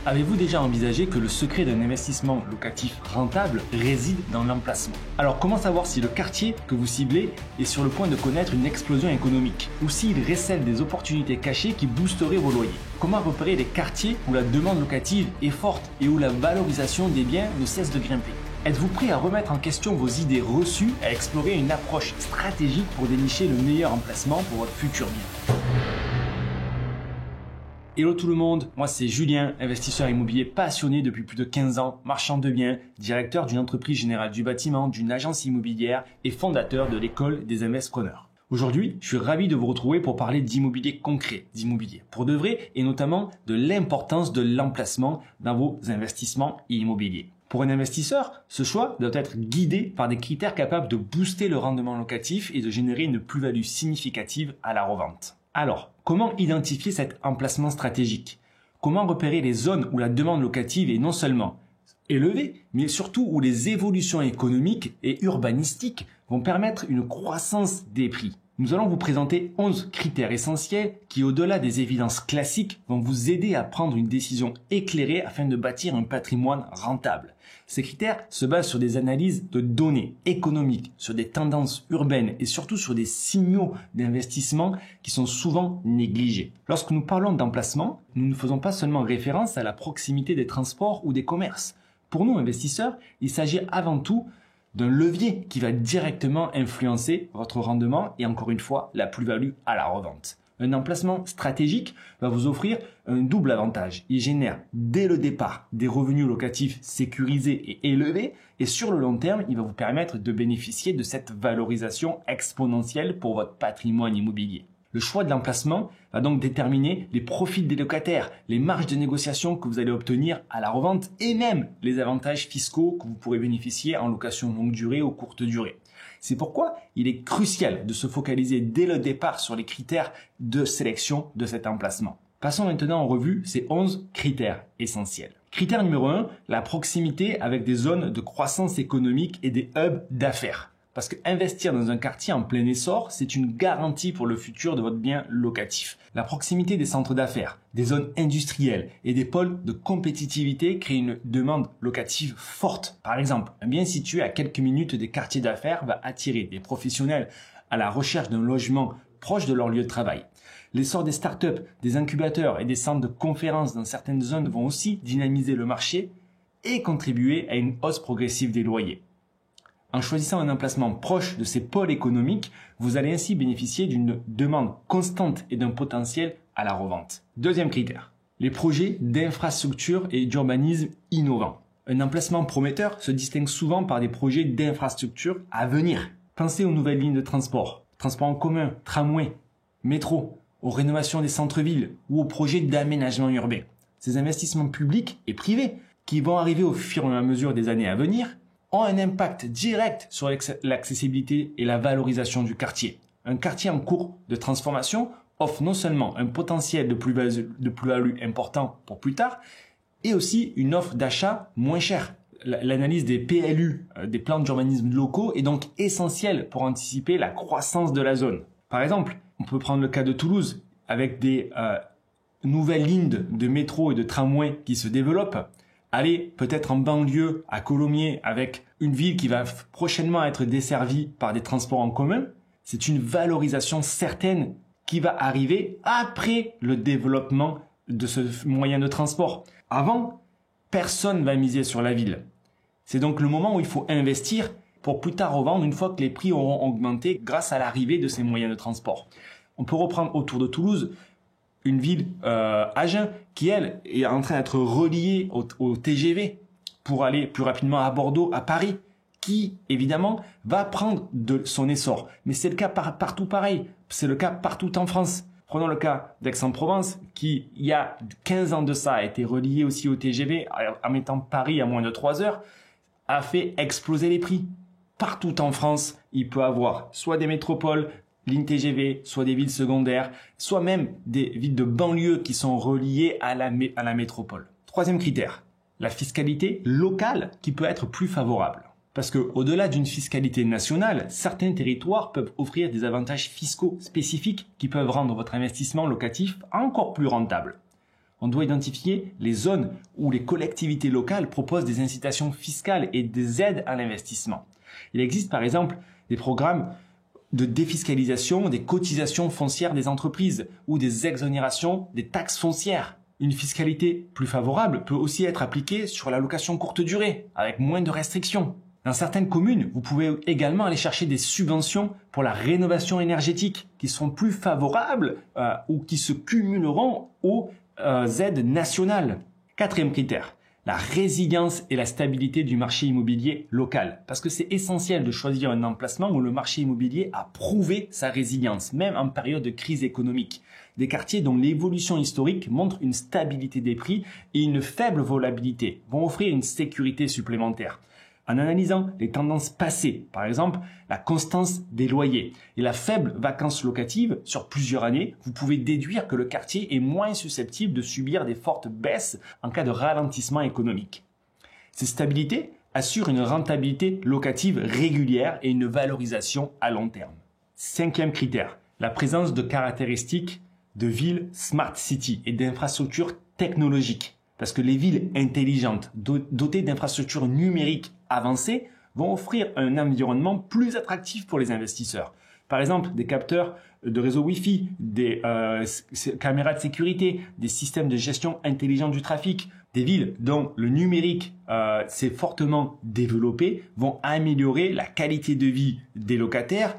Avez-vous déjà envisagé que le secret d'un investissement locatif rentable réside dans l'emplacement? Alors comment savoir si le quartier que vous ciblez est sur le point de connaître une explosion économique ou s'il récèle des opportunités cachées qui boosteraient vos loyers? Comment repérer les quartiers où la demande locative est forte et où la valorisation des biens ne cesse de grimper? Êtes-vous prêt à remettre en question vos idées reçues, à explorer une approche stratégique pour dénicher le meilleur emplacement pour votre futur bien? Hello tout le monde, moi c'est Julien, investisseur immobilier passionné depuis plus de 15 ans, marchand de biens, directeur d'une entreprise générale du bâtiment, d'une agence immobilière et fondateur de l'école des investisseurs. Aujourd'hui, je suis ravi de vous retrouver pour parler d'immobilier concret, d'immobilier pour de vrai et notamment de l'importance de l'emplacement dans vos investissements immobiliers. Pour un investisseur, ce choix doit être guidé par des critères capables de booster le rendement locatif et de générer une plus-value significative à la revente. Alors, comment identifier cet emplacement stratégique? Comment repérer les zones où la demande locative est non seulement élevée, mais surtout où les évolutions économiques et urbanistiques vont permettre une croissance des prix? Nous allons vous présenter 11 critères essentiels qui, au-delà des évidences classiques, vont vous aider à prendre une décision éclairée afin de bâtir un patrimoine rentable. Ces critères se basent sur des analyses de données économiques, sur des tendances urbaines et surtout sur des signaux d'investissement qui sont souvent négligés. Lorsque nous parlons d'emplacement, nous ne faisons pas seulement référence à la proximité des transports ou des commerces. Pour nous, investisseurs, il s'agit avant tout d'un levier qui va directement influencer votre rendement et encore une fois, la plus-value à la revente. Un emplacement stratégique va vous offrir un double avantage. Il génère dès le départ des revenus locatifs sécurisés et élevés et sur le long terme, il va vous permettre de bénéficier de cette valorisation exponentielle pour votre patrimoine immobilier. Le choix de l'emplacement va donc déterminer les profits des locataires, les marges de négociation que vous allez obtenir à la revente et même les avantages fiscaux que vous pourrez bénéficier en location longue durée ou courte durée. C'est pourquoi il est crucial de se focaliser dès le départ sur les critères de sélection de cet emplacement. Passons maintenant en revue ces 11 critères essentiels. Critère numéro 1, la proximité avec des zones de croissance économique et des hubs d'affaires. Parce que investir dans un quartier en plein essor, c'est une garantie pour le futur de votre bien locatif. La proximité des centres d'affaires, des zones industrielles et des pôles de compétitivité crée une demande locative forte. Par exemple, un bien situé à quelques minutes des quartiers d'affaires va attirer des professionnels à la recherche d'un logement proche de leur lieu de travail. L'essor des startups, des incubateurs et des centres de conférences dans certaines zones vont aussi dynamiser le marché et contribuer à une hausse progressive des loyers. En choisissant un emplacement proche de ces pôles économiques, vous allez ainsi bénéficier d'une demande constante et d'un potentiel à la revente. Deuxième critère, les projets d'infrastructure et d'urbanisme innovants. Un emplacement prometteur se distingue souvent par des projets d'infrastructure à venir. Pensez aux nouvelles lignes de transport en commun, tramway, métro, aux rénovations des centres-villes ou aux projets d'aménagement urbain. Ces investissements publics et privés qui vont arriver au fur et à mesure des années à venir ont un impact direct sur l'accessibilité et la valorisation du quartier. Un quartier en cours de transformation offre non seulement un potentiel de plus-value important pour plus tard, et aussi une offre d'achat moins chère. L'analyse des PLU, des plans d'urbanisme locaux, est donc essentielle pour anticiper la croissance de la zone. Par exemple, on peut prendre le cas de Toulouse, avec des nouvelles lignes de métro et de tramway qui se développent. Allez peut-être en banlieue à Colomiers avec une ville qui va prochainement être desservie par des transports en commun. C'est une valorisation certaine qui va arriver après le développement de ce moyen de transport. Avant, personne ne va miser sur la ville. C'est donc le moment où il faut investir pour plus tard revendre une fois que les prix auront augmenté grâce à l'arrivée de ces moyens de transport. On peut reprendre autour de Toulouse une ville, Agen, qui elle est en train d'être reliée au TGV pour aller plus rapidement à Bordeaux, à Paris, qui évidemment va prendre de son essor. Mais c'est le cas partout pareil, c'est le cas partout en France. Prenons le cas d'Aix-en-Provence qui, il y a 15 ans de ça, a été relié aussi au TGV en mettant Paris à moins de 3 heures, a fait exploser les prix. Partout en France, il peut avoir soit des métropoles, lignes TGV, soit des villes secondaires, soit même des villes de banlieue qui sont reliées à la métropole. Troisième critère, la fiscalité locale qui peut être plus favorable. Parce que au-delà d'une fiscalité nationale, certains territoires peuvent offrir des avantages fiscaux spécifiques qui peuvent rendre votre investissement locatif encore plus rentable. On doit identifier les zones où les collectivités locales proposent des incitations fiscales et des aides à l'investissement. Il existe par exemple des programmes de défiscalisation des cotisations foncières des entreprises ou des exonérations des taxes foncières. Une fiscalité plus favorable peut aussi être appliquée sur la location courte durée, avec moins de restrictions. Dans certaines communes, vous pouvez également aller chercher des subventions pour la rénovation énergétique qui seront plus favorables ou qui se cumuleront aux aides nationales. Quatrième critère, la résilience et la stabilité du marché immobilier local. Parce que c'est essentiel de choisir un emplacement où le marché immobilier a prouvé sa résilience, même en période de crise économique. Des quartiers dont l'évolution historique montre une stabilité des prix et une faible volatilité vont offrir une sécurité supplémentaire. En analysant les tendances passées, par exemple la constance des loyers et la faible vacance locative sur plusieurs années, vous pouvez déduire que le quartier est moins susceptible de subir des fortes baisses en cas de ralentissement économique. Cette stabilité assure une rentabilité locative régulière et une valorisation à long terme. Cinquième critère, la présence de caractéristiques de villes Smart City et d'infrastructures technologiques. Parce que les villes intelligentes, dotées d'infrastructures numériques avancées, vont offrir un environnement plus attractif pour les investisseurs. Par exemple, des capteurs de réseau Wi-Fi, des caméras de sécurité, des systèmes de gestion intelligents du trafic. Des villes dont le numérique s'est fortement développé vont améliorer la qualité de vie des locataires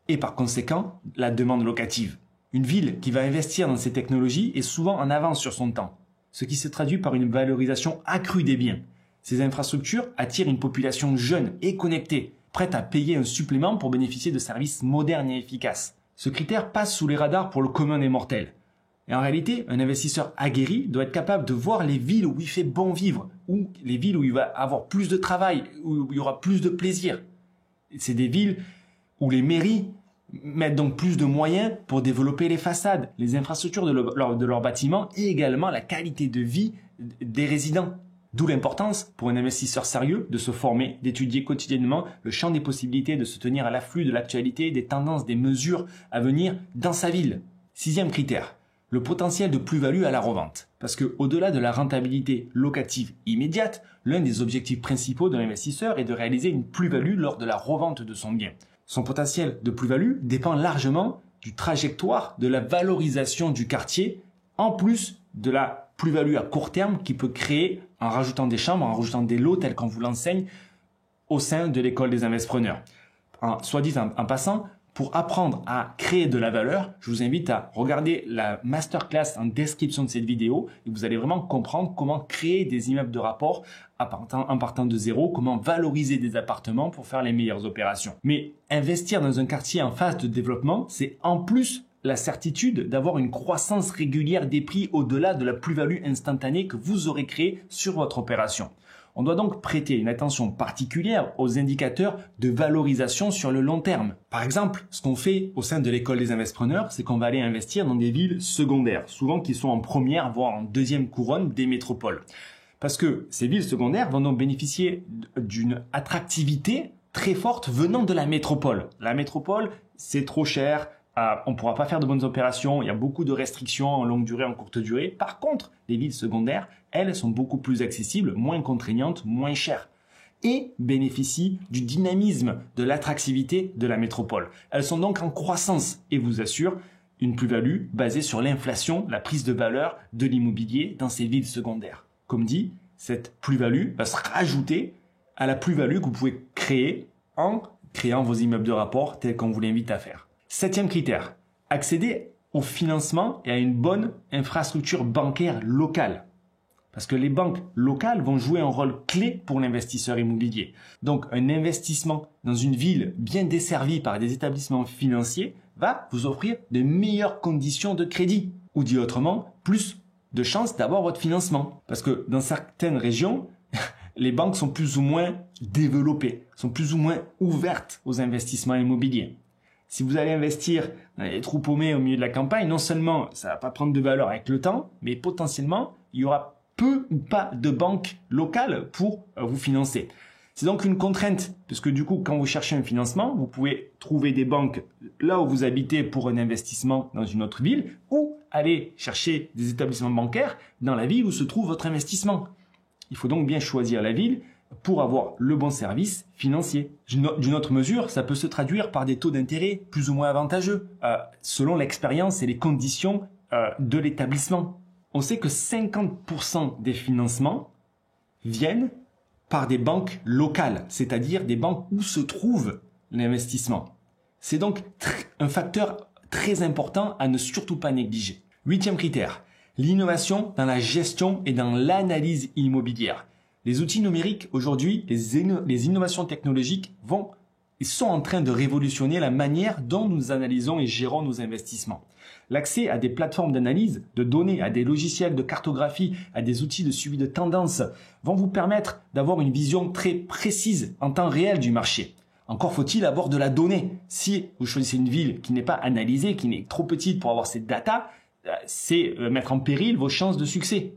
et par conséquent la demande locative. Une ville qui va investir dans ces technologies est souvent en avance sur son temps, ce qui se traduit par une valorisation accrue des biens. Ces infrastructures attirent une population jeune et connectée, prête à payer un supplément pour bénéficier de services modernes et efficaces. Ce critère passe sous les radars pour le commun des mortels. Et en réalité, un investisseur aguerri doit être capable de voir les villes où il fait bon vivre, ou les villes où il va avoir plus de travail, où il y aura plus de plaisir. C'est des villes où les mairies mettent donc plus de moyens pour développer les façades, les infrastructures de leurs bâtiments et également la qualité de vie des résidents. D'où l'importance pour un investisseur sérieux de se former, d'étudier quotidiennement le champ des possibilités, de se tenir à l'afflux de l'actualité, des tendances, des mesures à venir dans sa ville. Sixième critère, le potentiel de plus-value à la revente. Parce que au-delà de la rentabilité locative immédiate, l'un des objectifs principaux de l'investisseur est de réaliser une plus-value lors de la revente de son bien. Son potentiel de plus-value dépend largement du trajectoire de la valorisation du quartier, en plus de la plus-value à court terme qu'il peut créer en rajoutant des chambres, en rajoutant des lots tels qu'on vous l'enseigne au sein de l'école des investisseurs. Soit dit en passant, pour apprendre à créer de la valeur, je vous invite à regarder la masterclass en description de cette vidéo et vous allez vraiment comprendre comment créer des immeubles de rapport en partant de zéro, comment valoriser des appartements pour faire les meilleures opérations. Mais investir dans un quartier en phase de développement, c'est en plus la certitude d'avoir une croissance régulière des prix au-delà de la plus-value instantanée que vous aurez créée sur votre opération. On doit donc prêter une attention particulière aux indicateurs de valorisation sur le long terme. Par exemple, ce qu'on fait au sein de l'école des investisseurs, c'est qu'on va aller investir dans des villes secondaires, souvent qui sont en première, voire en deuxième couronne des métropoles. Parce que ces villes secondaires vont donc bénéficier d'une attractivité très forte venant de la métropole. La métropole, c'est trop cher. On ne pourra pas faire de bonnes opérations, il y a beaucoup de restrictions en longue durée, en courte durée. Par contre, les villes secondaires, elles sont beaucoup plus accessibles, moins contraignantes, moins chères et bénéficient du dynamisme, de l'attractivité de la métropole. Elles sont donc en croissance et vous assurent une plus-value basée sur l'inflation, la prise de valeur de l'immobilier dans ces villes secondaires. Comme dit, cette plus-value va se rajouter à la plus-value que vous pouvez créer en créant vos immeubles de rapport tels qu'on vous l'invite à faire. Septième critère, accéder au financement et à une bonne infrastructure bancaire locale. Parce que les banques locales vont jouer un rôle clé pour l'investisseur immobilier. Donc un investissement dans une ville bien desservie par des établissements financiers va vous offrir de meilleures conditions de crédit. Ou dit autrement, plus de chances d'avoir votre financement. Parce que dans certaines régions, les banques sont plus ou moins développées, sont plus ou moins ouvertes aux investissements immobiliers. Si vous allez investir dans les trous paumés au milieu de la campagne, non seulement ça va pas prendre de valeur avec le temps, mais potentiellement, il y aura peu ou pas de banques locales pour vous financer. C'est donc une contrainte, puisque du coup, quand vous cherchez un financement, vous pouvez trouver des banques là où vous habitez pour un investissement dans une autre ville, ou aller chercher des établissements bancaires dans la ville où se trouve votre investissement. Il faut donc bien choisir la ville pour avoir le bon service financier. D'une autre mesure, ça peut se traduire par des taux d'intérêt plus ou moins avantageux, selon l'expérience et les conditions de l'établissement. On sait que 50% des financements viennent par des banques locales, c'est-à-dire des banques où se trouve l'investissement. C'est donc un facteur très important à ne surtout pas négliger. 8e critère, l'innovation dans la gestion et dans l'analyse immobilière. Les outils numériques aujourd'hui, les innovations technologiques sont en train de révolutionner la manière dont nous analysons et gérons nos investissements. L'accès à des plateformes d'analyse de données, à des logiciels de cartographie, à des outils de suivi de tendance vont vous permettre d'avoir une vision très précise en temps réel du marché. Encore faut-il avoir de la donnée. Si vous choisissez une ville qui n'est pas analysée, qui n'est trop petite pour avoir ces data, c'est mettre en péril vos chances de succès.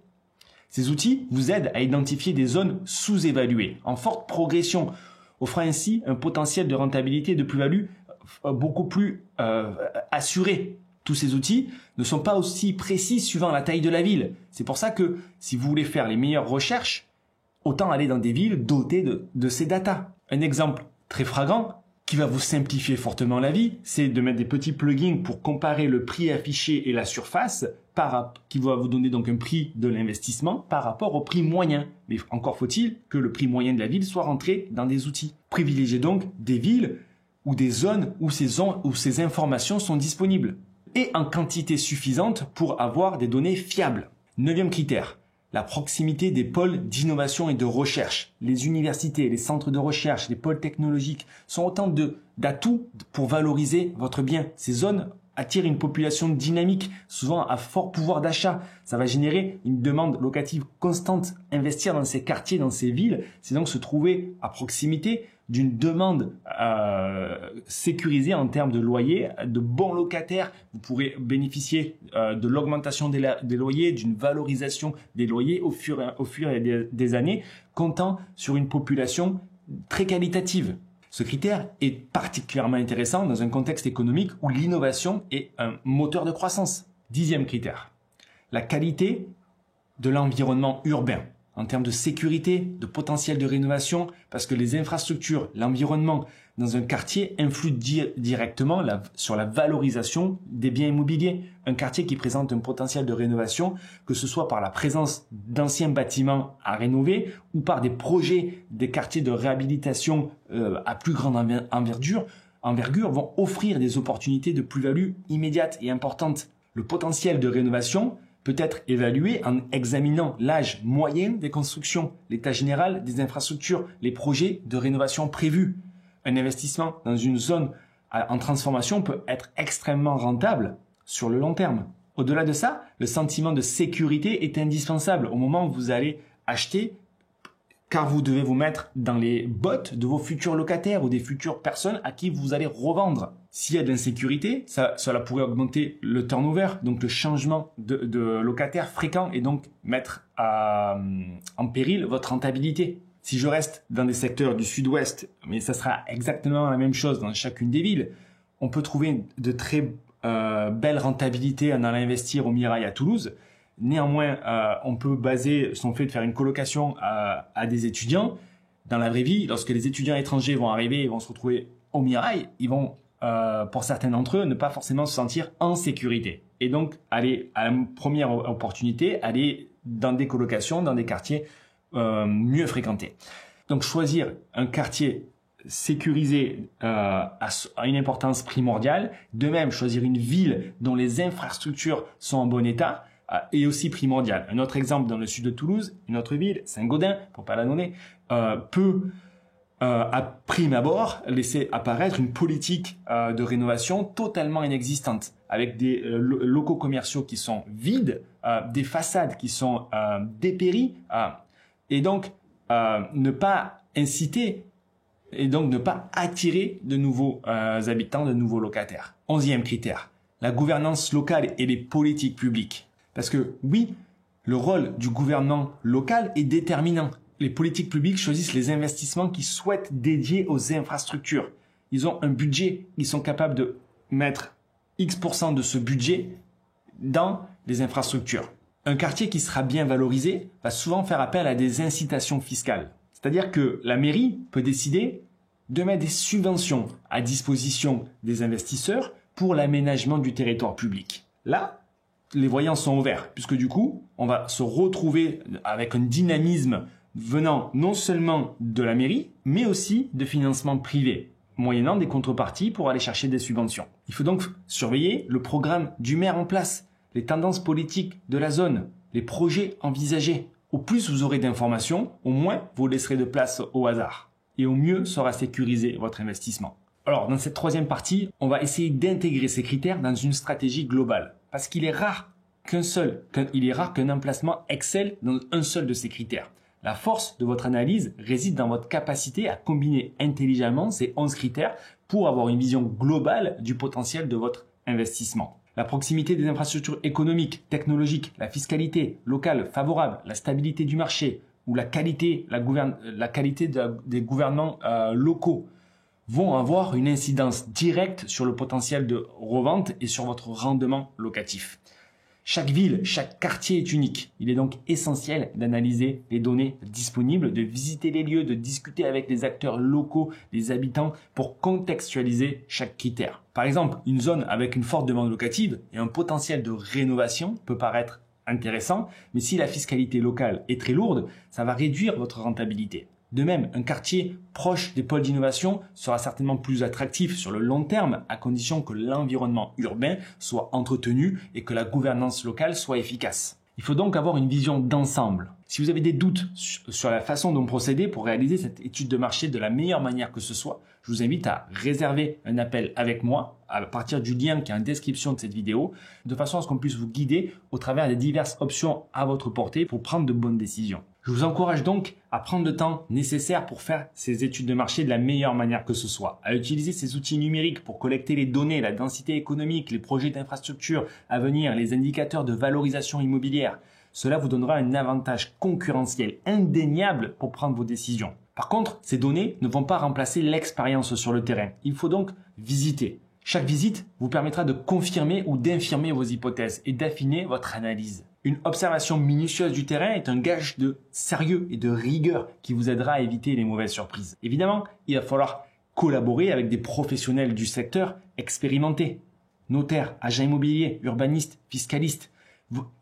Ces outils vous aident à identifier des zones sous-évaluées, en forte progression, offrant ainsi un potentiel de rentabilité et de plus-value beaucoup plus assuré. Tous ces outils ne sont pas aussi précis suivant la taille de la ville. C'est pour ça que si vous voulez faire les meilleures recherches, autant aller dans des villes dotées de ces datas. Un exemple très flagrant qui va vous simplifier fortement la vie, c'est de mettre des petits plugins pour comparer le prix affiché et la surface qui va vous donner donc un prix de l'investissement par rapport au prix moyen. Mais encore faut-il que le prix moyen de la ville soit rentré dans des outils. Privilégiez donc des villes ou des zones où ces informations sont disponibles et en quantité suffisante pour avoir des données fiables. 9e critère, la proximité des pôles d'innovation et de recherche. Les universités, les centres de recherche, les pôles technologiques sont autant d'atouts pour valoriser votre bien. Ces zones attirent une population dynamique, souvent à fort pouvoir d'achat. Ça va générer une demande locative constante. Investir dans ces quartiers, dans ces villes, c'est donc se trouver à proximité d'une demande sécurisée en termes de loyer, de bons locataires. Vous pourrez bénéficier de l'augmentation des loyers, d'une valorisation des loyers au fur des années, comptant sur une population très qualitative. Ce critère est particulièrement intéressant dans un contexte économique où l'innovation est un moteur de croissance. 10e critère, la qualité de l'environnement urbain en termes de sécurité, de potentiel de rénovation, parce que les infrastructures, l'environnement dans un quartier influent directement sur la valorisation des biens immobiliers. Un quartier qui présente un potentiel de rénovation, que ce soit par la présence d'anciens bâtiments à rénover ou par des projets, des quartiers de réhabilitation à plus grande envergure, vont offrir des opportunités de plus-value immédiates et importantes. Le potentiel de rénovation peut être évalué en examinant l'âge moyen des constructions, l'état général des infrastructures, les projets de rénovation prévus. Un investissement dans une zone en transformation peut être extrêmement rentable sur le long terme. Au-delà de ça, le sentiment de sécurité est indispensable au moment où vous allez acheter, car vous devez vous mettre dans les bottes de vos futurs locataires ou des futures personnes à qui vous allez revendre. S'il y a de l'insécurité, cela pourrait augmenter le turnover, donc le changement de locataires fréquents et donc mettre en péril votre rentabilité. Si je reste dans des secteurs du sud-ouest, mais ça sera exactement la même chose dans chacune des villes, on peut trouver de très belles rentabilités en allant investir au Mirail à Toulouse. Néanmoins, on peut baser son fait de faire une colocation à des étudiants. Dans la vraie vie, lorsque les étudiants étrangers vont arriver et vont se retrouver au Mirail, ils vont, pour certains d'entre eux, ne pas forcément se sentir en sécurité. Et donc, aller à la première opportunité, aller dans des colocations, dans des quartiers mieux fréquentés. Donc, choisir un quartier sécurisé a une importance primordiale. De même, choisir une ville dont les infrastructures sont en bon état est aussi primordial. Un autre exemple dans le sud de Toulouse, une autre ville, Saint-Gaudens, pour pas la nommer, peut à prime abord laisser apparaître une politique de rénovation totalement inexistante, avec des locaux commerciaux qui sont vides, des façades qui sont dépéries, et donc ne pas inciter et donc ne pas attirer de nouveaux habitants, de nouveaux locataires. 11e critère, la gouvernance locale et les politiques publiques. Parce que oui, le rôle du gouvernement local est déterminant. Les politiques publiques choisissent les investissements qu'ils souhaitent dédier aux infrastructures. Ils ont un budget, ils sont capables de mettre X% de ce budget dans les infrastructures. Un quartier qui sera bien valorisé va souvent faire appel à des incitations fiscales. C'est-à-dire que la mairie peut décider de mettre des subventions à disposition des investisseurs pour l'aménagement du territoire public. Là, les voyants sont ouverts, puisque du coup, on va se retrouver avec un dynamisme venant non seulement de la mairie, mais aussi de financements privés, moyennant des contreparties pour aller chercher des subventions. Il faut donc surveiller le programme du maire en place, les tendances politiques de la zone, les projets envisagés. Au plus vous aurez d'informations, au moins vous laisserez de place au hasard. Et au mieux sera sécurisé votre investissement. Alors, dans cette troisième partie, on va essayer d'intégrer ces critères dans une stratégie globale. Parce qu'il est rare qu'un emplacement excelle dans un seul de ces critères. La force de votre analyse réside dans votre capacité à combiner intelligemment ces 11 critères pour avoir une vision globale du potentiel de votre investissement. La proximité des infrastructures économiques, technologiques, la fiscalité locale favorable, la stabilité du marché ou la qualité des gouvernements locaux vont avoir une incidence directe sur le potentiel de revente et sur votre rendement locatif. Chaque ville, chaque quartier est unique. Il est donc essentiel d'analyser les données disponibles, de visiter les lieux, de discuter avec les acteurs locaux, les habitants pour contextualiser chaque critère. Par exemple, une zone avec une forte demande locative et un potentiel de rénovation peut paraître intéressant, mais si la fiscalité locale est très lourde, ça va réduire votre rentabilité. De même, un quartier proche des pôles d'innovation sera certainement plus attractif sur le long terme à condition que l'environnement urbain soit entretenu et que la gouvernance locale soit efficace. Il faut donc avoir une vision d'ensemble. Si vous avez des doutes sur la façon dont procéder pour réaliser cette étude de marché de la meilleure manière que ce soit, je vous invite à réserver un appel avec moi à partir du lien qui est en description de cette vidéo, de façon à ce qu'on puisse vous guider au travers des diverses options à votre portée pour prendre de bonnes décisions. Je vous encourage donc à prendre le temps nécessaire pour faire ces études de marché de la meilleure manière que ce soit, à utiliser ces outils numériques pour collecter les données, la densité économique, les projets d'infrastructure à venir, les indicateurs de valorisation immobilière. Cela vous donnera un avantage concurrentiel indéniable pour prendre vos décisions. Par contre, ces données ne vont pas remplacer l'expérience sur le terrain. Il faut donc visiter. Chaque visite vous permettra de confirmer ou d'infirmer vos hypothèses et d'affiner votre analyse. Une observation minutieuse du terrain est un gage de sérieux et de rigueur qui vous aidera à éviter les mauvaises surprises. Évidemment, il va falloir collaborer avec des professionnels du secteur expérimentés. Notaires, agents immobiliers, urbanistes, fiscalistes.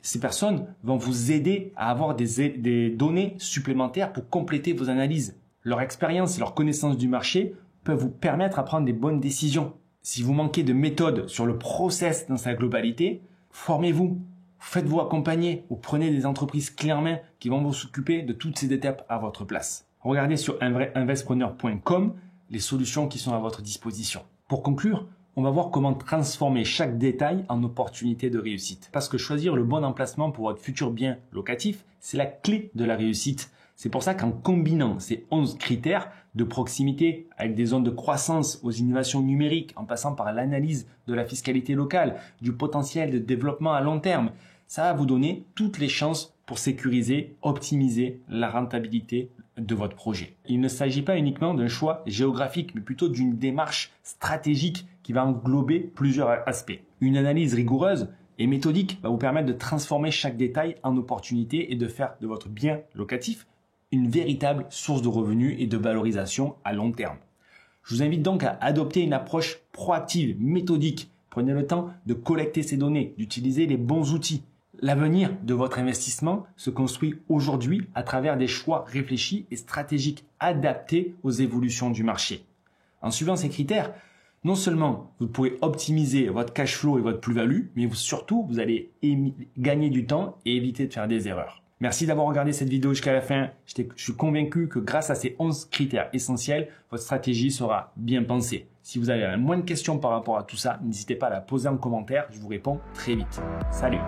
Ces personnes vont vous aider à avoir des données supplémentaires pour compléter vos analyses. Leur expérience et leur connaissance du marché peuvent vous permettre à prendre des bonnes décisions. Si vous manquez de méthode sur le process dans sa globalité, formez-vous. Faites-vous accompagner ou prenez des entreprises clés en main qui vont vous occuper de toutes ces étapes à votre place. Regardez sur investpreneur.com les solutions qui sont à votre disposition. Pour conclure, on va voir comment transformer chaque détail en opportunité de réussite. Parce que choisir le bon emplacement pour votre futur bien locatif, c'est la clé de la réussite. C'est pour ça qu'en combinant ces 11 critères de proximité avec des zones de croissance aux innovations numériques, en passant par l'analyse de la fiscalité locale, du potentiel de développement à long terme, ça va vous donner toutes les chances pour sécuriser, optimiser la rentabilité de votre projet. Il ne s'agit pas uniquement d'un choix géographique, mais plutôt d'une démarche stratégique qui va englober plusieurs aspects. Une analyse rigoureuse et méthodique va vous permettre de transformer chaque détail en opportunité et de faire de votre bien locatif une véritable source de revenus et de valorisation à long terme. Je vous invite donc à adopter une approche proactive, méthodique. Prenez le temps de collecter ces données, d'utiliser les bons outils. L'avenir de votre investissement se construit aujourd'hui à travers des choix réfléchis et stratégiques adaptés aux évolutions du marché. En suivant ces critères, non seulement vous pouvez optimiser votre cash flow et votre plus-value, mais surtout vous allez gagner du temps et éviter de faire des erreurs. Merci d'avoir regardé cette vidéo jusqu'à la fin. Je suis convaincu que grâce à ces 11 critères essentiels, votre stratégie sera bien pensée. Si vous avez la moindre question par rapport à tout ça, n'hésitez pas à la poser en commentaire. Je vous réponds très vite. Salut!